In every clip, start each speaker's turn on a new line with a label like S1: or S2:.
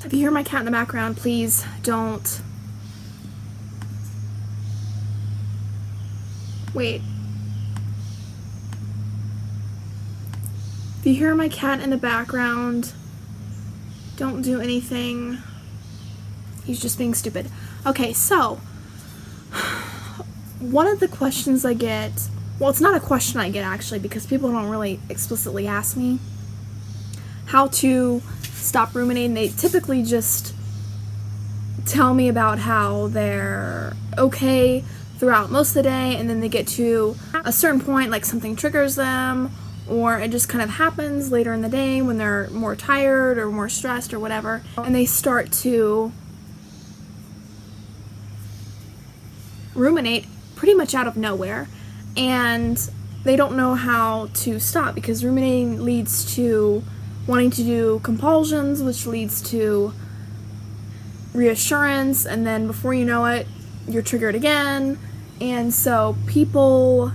S1: If you hear my cat in the background, please don't. Wait. If you hear my cat in the background, don't do anything. He's just being stupid. Okay, so one of the questions I get, well, it's not a question I get actually, because people don't really explicitly ask me how to stop ruminating. They typically just tell me about how they're okay throughout most of the day, and then they get to a certain point, like something triggers them, or it just kind of happens later in the day when they're more tired or more stressed or whatever, and they start to ruminate pretty much out of nowhere, and they don't know how to stop, because ruminating leads to wanting to do compulsions, which leads to reassurance, and then before you know it, you're triggered again. And so people,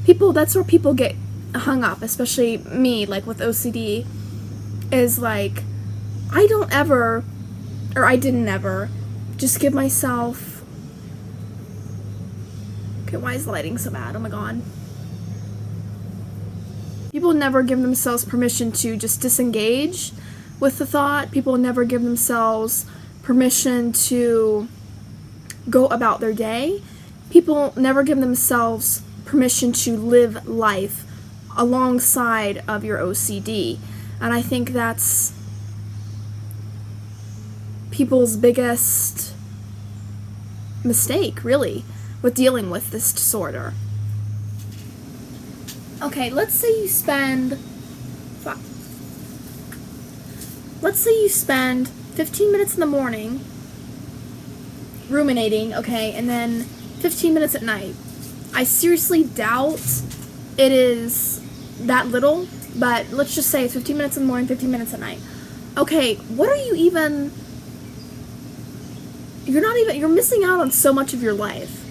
S1: that's where people get hung up, especially me, like with OCD, is like, I didn't ever just give myself, okay, why is the lighting so bad? Oh my god. People never give themselves permission to just disengage with the thought. People never give themselves permission to go about their day. People never give themselves permission to live life alongside of your OCD. And I think that's people's biggest mistake, really, with dealing with this disorder. Okay, let's say you spend 15 minutes in the morning ruminating, okay, and then 15 minutes at night. I seriously doubt it is that little, but let's just say 15 minutes in the morning, 15 minutes at night. Okay, what are you even... You're missing out on so much of your life.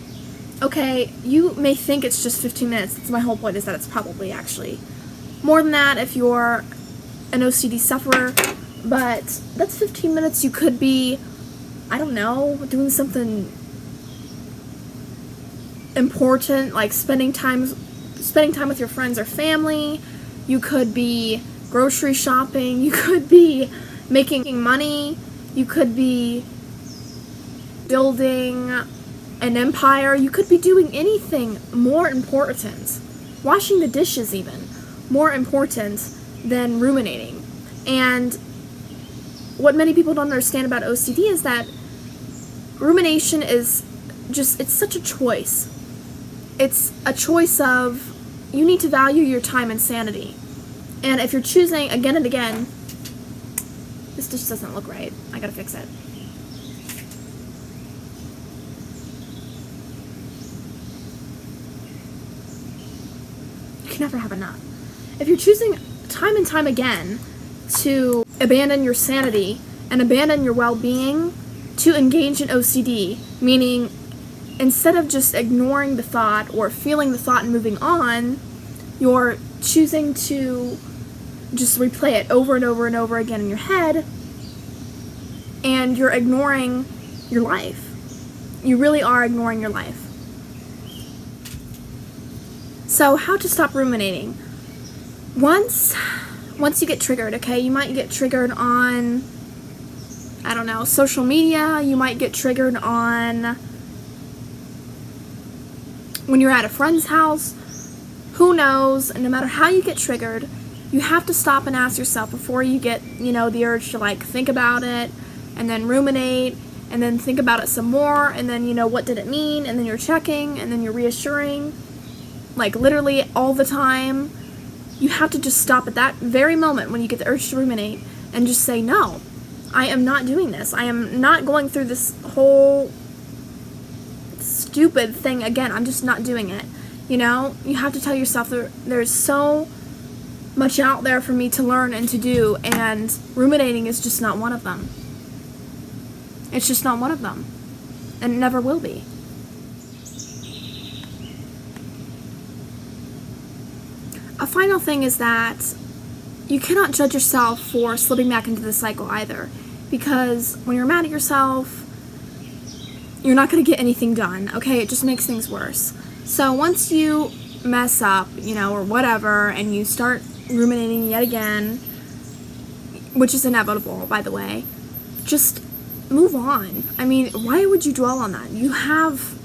S1: Okay, you may think it's just 15 minutes. That's my whole point, is that it's probably actually more than that if you're an OCD sufferer, but that's 15 minutes you could be, I don't know, doing something important, like spending time with your friends or family. You could be grocery shopping, you could be making money, you could be building an empire, you could be doing anything more important, washing the dishes even, more important than ruminating. And what many people don't understand about OCD is that rumination is just, it's such a choice. It's a choice of, you need to value your time and sanity. And if you're choosing again and again, this dish doesn't look right, I gotta fix it. You can never have enough. If you're choosing time and time again to abandon your sanity and abandon your well-being to engage in OCD, meaning instead of just ignoring the thought or feeling the thought and moving on, you're choosing to just replay it over and over and over again in your head, and you're ignoring your life. You really are ignoring your life. So how to stop ruminating? Once you get triggered, okay, you might get triggered on, I don't know, social media, you might get triggered on when you're at a friend's house, who knows, and no matter how you get triggered, you have to stop and ask yourself before you get, the urge to like think about it, and then ruminate, and then think about it some more, and then, what did it mean, and then you're checking, and then you're reassuring, like literally all the time. You have to just stop at that very moment when you get the urge to ruminate and just say, no, I am not doing this. I am not going through this whole stupid thing again. I'm just not doing it. You have to tell yourself there's so much out there for me to learn and to do, and ruminating is just not one of them. It's just not one of them, and it never will be. A final thing is that you cannot judge yourself for slipping back into the cycle either. because when you're mad at yourself, you're not going to get anything done, okay? It just makes things worse. So once you mess up, or whatever, and you start ruminating yet again, which is inevitable, by the way, just move on. I mean, why would you dwell on that? You have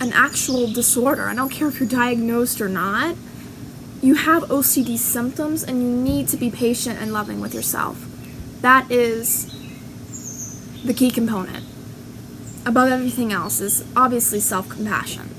S1: an actual disorder. I don't care if you're diagnosed or not. You have OCD symptoms, and you need to be patient and loving with yourself. That is the key component. Above everything else is obviously self-compassion.